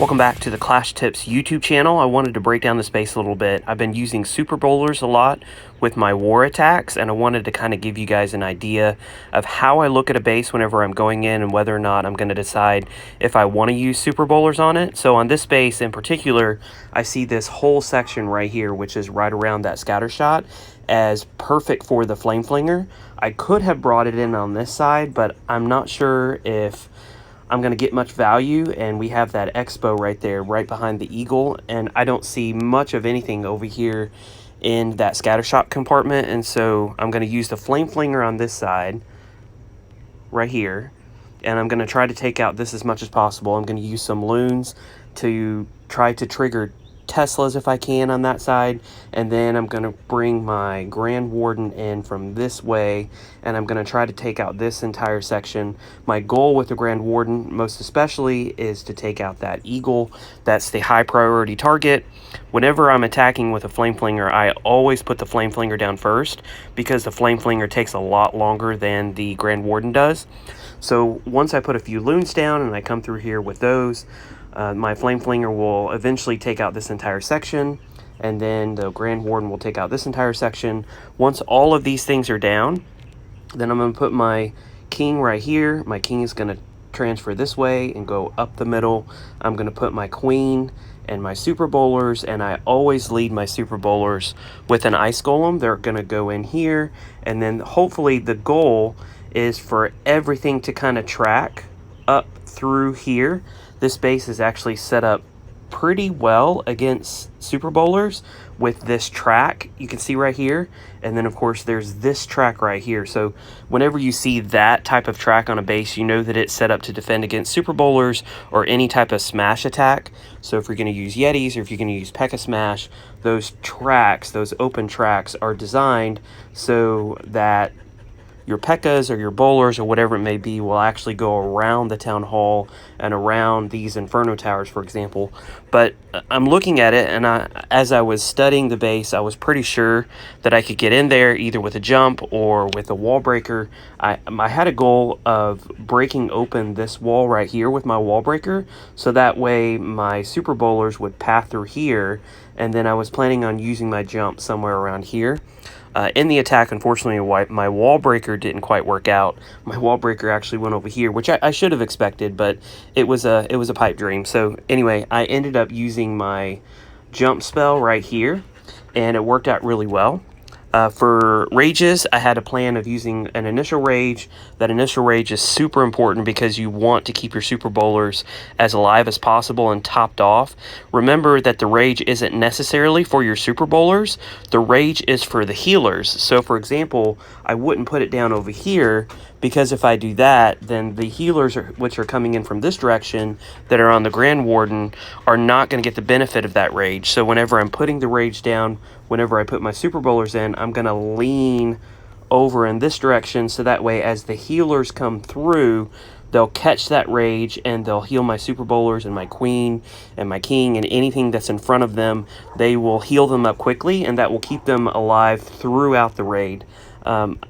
Welcome back to the Clash Tips YouTube channel. I wanted to break down the space a little bit. I've been using Superbowlers a lot with my war attacks, and I wanted to kind of give you guys an idea of how I look at a base whenever I'm going in and whether or not I'm going to decide if I want to use Superbowlers on it. So on this base in particular, I see this whole section right here, which is right around that scatter shot, as perfect for the Flame Flinger. I could have brought it in on this side, but I'm not sure if I'm going to get much value, and we have that expo right there, right behind the eagle, and I don't see much of anything over here in that scattershot compartment, and so I'm going to use the Flame Flinger on this side, right here, and I'm going to try to take out this as much as possible. I'm going to use some loons to try to trigger Teslas if I can on that side, and then I'm going to bring my Grand Warden in from this way, and I'm going to try to take out this entire section. My goal with the Grand Warden most especially is to take out that eagle. That's the high priority target. Whenever I'm attacking with a Flame Flinger, I always put the Flame Flinger down first, because the Flame Flinger takes a lot longer than the Grand Warden does. So once I put a few loons down and I come through here with those, my Flame Flinger will eventually take out this entire section, and then the Grand Warden will take out this entire section. Once all of these things are down, then I'm going to put my king right here. My king is going to transfer this way and go up the middle. I'm going to put my queen and my super bowlers, and I always lead my super bowlers with an ice golem. They're going to go in here, and then hopefully the goal is for everything to kind of track up through here. This base is actually set up pretty well against super bowlers with this track you can see right here, and then of course there's this track right here. So whenever you see that type of track on a base, you know that it's set up to defend against super bowlers or any type of smash attack. So if you're going to use Yetis or if you're going to use P.E.K.K.A Smash, those tracks, those open tracks, are designed so that your P.E.K.K.As or your bowlers or whatever it may be will actually go around the town hall and around these Inferno towers, for example. But I'm looking at it, and as I was studying the base, I was pretty sure that I could get in there either with a jump or with a wall breaker. I had a goal of breaking open this wall right here with my wall breaker, so that way my super bowlers would path through here, and then I was planning on using my jump somewhere around here. In the attack, unfortunately, my wall breaker didn't quite work out. My wall breaker actually went over here, which I should have expected, but it was a pipe dream. So anyway, I ended up using my jump spell right here, and it worked out really well. For rages, I had a plan of using an initial rage. That initial rage is super important because you want to keep your super bowlers as alive as possible and topped off. Remember that the rage isn't necessarily for your super bowlers. The rage is for the healers. So for example, I wouldn't put it down over here, because if I do that, then the healers, which are coming in from this direction that are on the Grand Warden, are not going to get the benefit of that rage. So whenever I'm putting the rage down, whenever I put my super bowlers in, I'm going to lean over in this direction, so that way as the healers come through, they'll catch that rage and they'll heal my super bowlers and my queen and my king and anything that's in front of them. They will heal them up quickly, and that will keep them alive throughout the raid.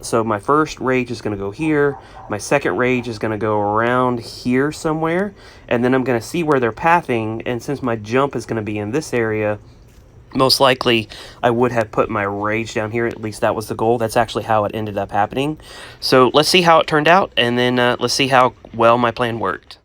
So my first rage is going to go here, my second rage is going to go around here somewhere, and then I'm going to see where they're pathing, and since my jump is going to be in this area, most likely I would have put my rage down here. At least that was the goal. That's actually how it ended up happening. So let's see how it turned out, and then let's see how well my plan worked.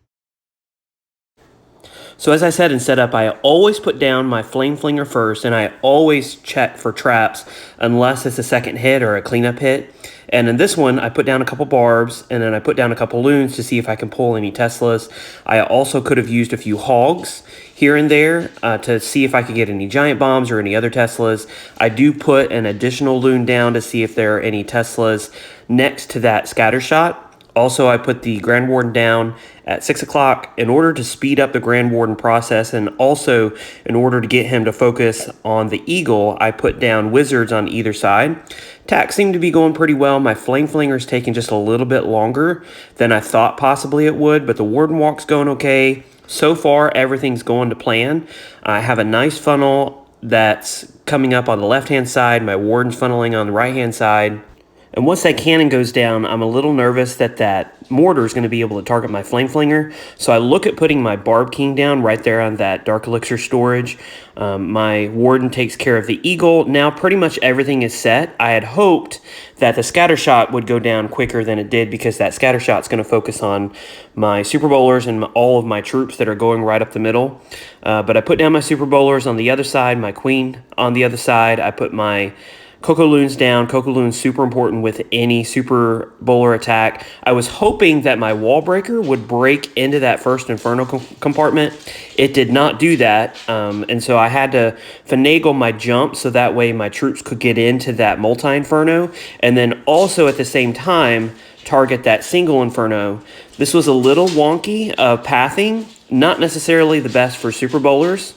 So as I said in setup, I always put down my Flame Flinger first, and I always check for traps unless it's a second hit or a cleanup hit. And in this one, I put down a couple barbs, and then I put down a couple loons to see if I can pull any Teslas. I also could have used a few hogs here and there to see if I could get any giant bombs or any other Teslas. I do put an additional loon down to see if there are any Teslas next to that scatter shot. Also, I put the Grand Warden down at 6 o'clock in order to speed up the Grand Warden process, and also in order to get him to focus on the eagle, I put down wizards on either side. Attacks seem to be going pretty well. My Flame Flinger's taking just a little bit longer than I thought possibly it would, but the Warden Walk's going okay. So far, everything's going to plan. I have a nice funnel that's coming up on the left-hand side. My Warden's funneling on the right-hand side. And once that cannon goes down, I'm a little nervous that that mortar is going to be able to target my flame flinger. So I look at putting my barb king down right there on that dark elixir storage. My warden takes care of the eagle. Now pretty much everything is set. I had hoped that the scatter shot would go down quicker than it did, because that scatter shot is going to focus on my super bowlers and all of my troops that are going right up the middle. But I put down my super bowlers on the other side, my queen on the other side. I put my Coco Loons down. Coco Loons super important with any super bowler attack. I was hoping that my wall breaker would break into that first Inferno compartment. It did not do that, and so I had to finagle my jump so that way my troops could get into that multi-Inferno, and then also at the same time target that single Inferno. This was a little wonky pathing, not necessarily the best for super bowlers.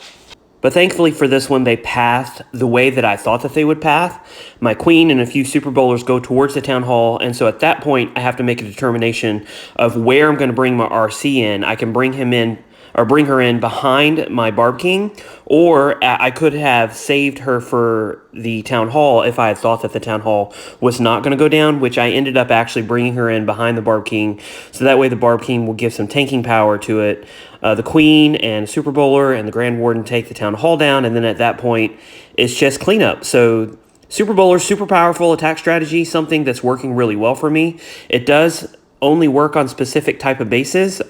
But thankfully for this one, they pathed the way that I thought that they would path. My queen and a few super bowlers go towards the town hall, and so at that point, I have to make a determination of where I'm going to bring my RC in. I can bring him in, or bring her in behind my Barb King, or I could have saved her for the town hall if I had thought that the town hall was not going to go down, which I ended up actually bringing her in behind the Barb King, so that way the Barb King will give some tanking power to it. The Queen and Super Bowler and the Grand Warden take the town hall down, and then at that point, it's just cleanup. So Super Bowler, super powerful attack strategy, something that's working really well for me. It does only work on specific type of bases.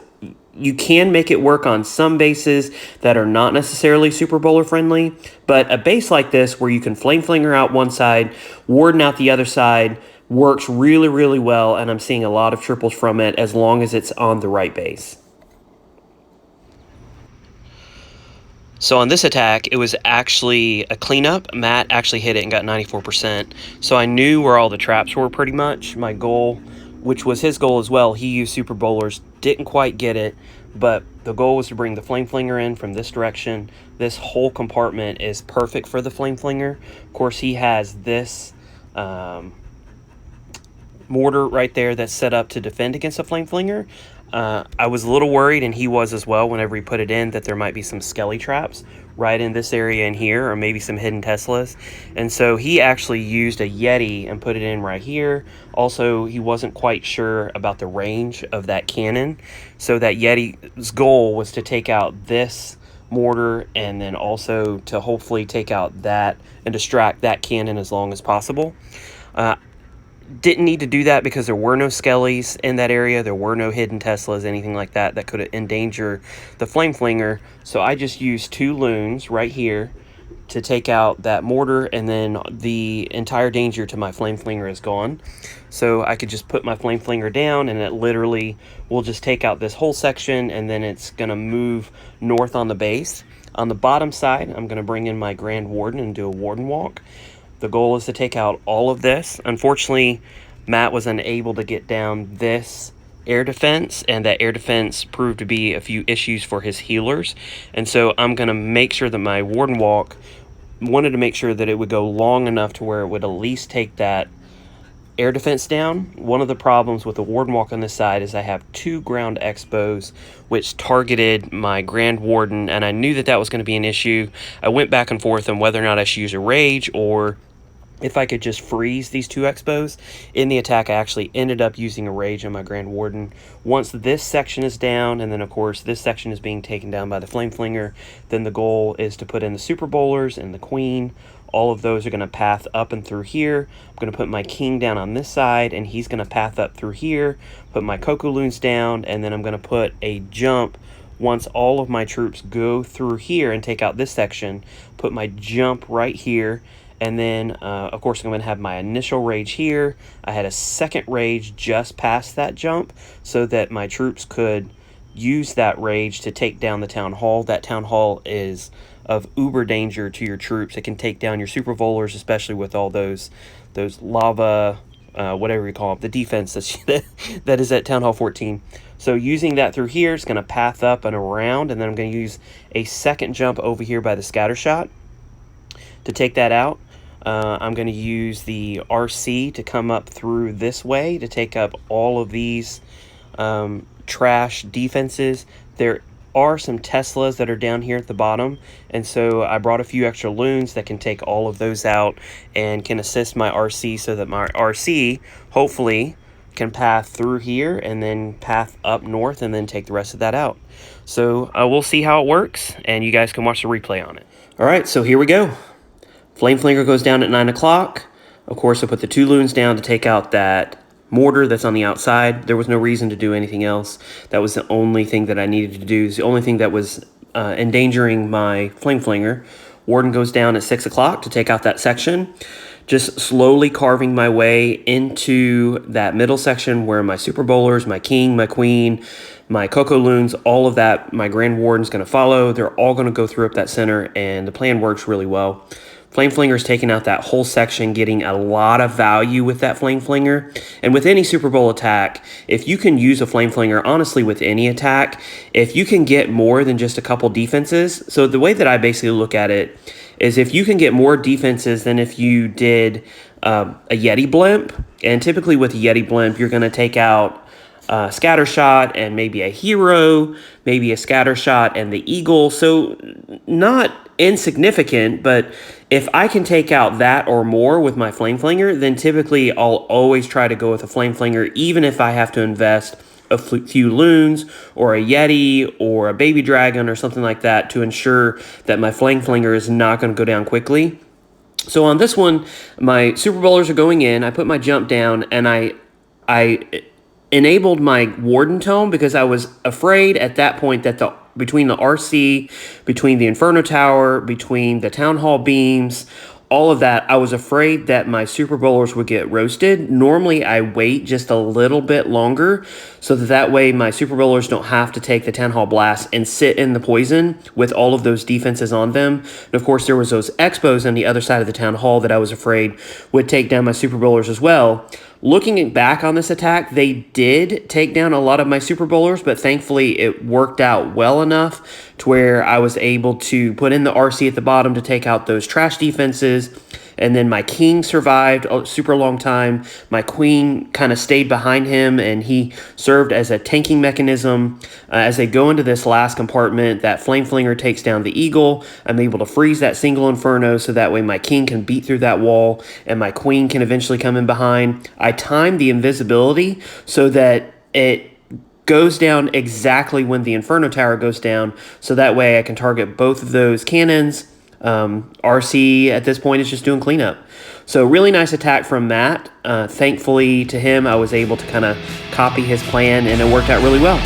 You can make it work on some bases that are not necessarily Super Bowler friendly, but a base like this where you can Flame Flinger out one side, Warden out the other side, works really, really well, and I'm seeing a lot of triples from it as long as it's on the right base. So on this attack, it was actually a cleanup. Matt actually hit it and got 94%. So I knew where all the traps were pretty much. My goal, which was his goal as well, he used Super Bowlers, didn't quite get it, but the goal was to bring the Flame Flinger in from this direction. This whole compartment is perfect for the Flame Flinger. Of course, he has this mortar right there that's set up to defend against a Flame Flinger. I was a little worried, and he was as well, whenever he put it in, that there might be some skelly traps right in this area in here, or maybe some hidden Teslas. And so he actually used a Yeti and put it in right here. Also, he wasn't quite sure about the range of that cannon. So that Yeti's goal was to take out this mortar, and then also to hopefully take out that and distract that cannon as long as possible. Didn't need to do that because there were no skellies in that area. There were no hidden Teslas, anything like that that could endanger the Flame Flinger. So I just used 2 loons right here to take out that mortar, and then the entire danger to my Flame Flinger is gone. So I could just put my Flame Flinger down, and it literally will just take out this whole section, and then it's going to move north on the base. On the bottom side, I'm going to bring in my Grand Warden and do a Warden Walk. The goal is to take out all of this. Unfortunately, Matt was unable to get down this air defense, and that air defense proved to be a few issues for his healers. And so I'm going to make sure that my Warden Walk, wanted to make sure that it would go long enough to where it would at least take that air defense down. One of the problems with the Warden Walk on this side is I have 2 ground expos which targeted my Grand Warden, and I knew that that was going to be an issue. I went back and forth on whether or not I should use a Rage, or if I could just freeze these 2 expos. In the attack, I actually ended up using a Rage on my Grand Warden. Once this section is down, and then of course this section is being taken down by the Flame Flinger, then the goal is to put in the Super Bowlers and the Queen. All of those are going to path up and through here. I'm going to put my King down on this side, and he's going to path up through here. Put my Coco Loons down, and then I'm going to put a jump once all of my troops go through here and take out this section. Put my jump right here. And then, of course, I'm going to have my initial Rage here. I had a second Rage just past that jump so that my troops could use that Rage to take down the Town Hall. That Town Hall is of uber danger to your troops. It can take down your Super Bowlers, especially with all those lava, whatever you call them, the defense that is at Town Hall 14. So using that through here, it's going to path up and around, and then I'm going to use a second jump over here by the scatter shot to take that out. I'm going to use the RC to come up through this way to take up all of these trash defenses. There are some Teslas that are down here at the bottom, and so I brought a few extra loons that can take all of those out and can assist my RC so that my RC hopefully can path through here and then path up north and then take the rest of that out. So we'll see how it works, and you guys can watch the replay on it. All right, so here we go. Flame Flinger goes down at 9 o'clock. Of course, I put the 2 loons down to take out that mortar that's on the outside. There was no reason to do anything else. That was the only thing that I needed to do. It's the only thing that was endangering my Flame Flinger. Warden goes down at 6 o'clock to take out that section. Just slowly carving my way into that middle section where my Super Bowlers, my King, my Queen, my Coco Loons, all of that, my Grand Warden's going to follow. They're all going to go through up that center, and the plan works really well. Flame Flinger's taking out that whole section, getting a lot of value with that Flame Flinger. And with any Super Bowl attack, if you can use a Flame Flinger, honestly with any attack, if you can get more than just a couple defenses, so the way that I basically look at it is if you can get more defenses than if you did a Yeti Blimp, and typically with a Yeti Blimp, you're going to take out Scatter Shot and maybe a Hero, maybe a Scatter Shot and the Eagle. So not insignificant, but if I can take out that or more with my Flame Flinger, then typically I'll always try to go with a Flame Flinger, even if I have to invest a few loons or a Yeti or a baby dragon or something like that to ensure that my Flame Flinger is not going to go down quickly. So on this one, my Super Bowlers are going in. I put my jump down, and I enabled my Warden Tome because I was afraid at that point that between the RC, between the Inferno Tower, between the Town Hall beams, all of that, I was afraid that my Super Bowlers would get roasted. Normally, I wait just a little bit longer so that way my Super Bowlers don't have to take the Town Hall Blast and sit in the poison with all of those defenses on them. And of course, there was those Expos on the other side of the Town Hall that I was afraid would take down my Super Bowlers as well. Looking back on this attack, they did take down a lot of my Super Bowlers, but thankfully it worked out well enough to where I was able to put in the RC at the bottom to take out those trash defenses. And then my King survived a super long time. My Queen kind of stayed behind him, and he served as a tanking mechanism. As they go into this last compartment, that Flame Flinger takes down the Eagle. I'm able to freeze that single Inferno so that way my King can beat through that wall, and my Queen can eventually come in behind. I timed the invisibility so that it goes down exactly when the Inferno Tower goes down, so that way I can target both of those cannons. RC at this point is just doing cleanup. So really nice attack from Matt. Thankfully to him, I was able to kind of copy his plan, and it worked out really well.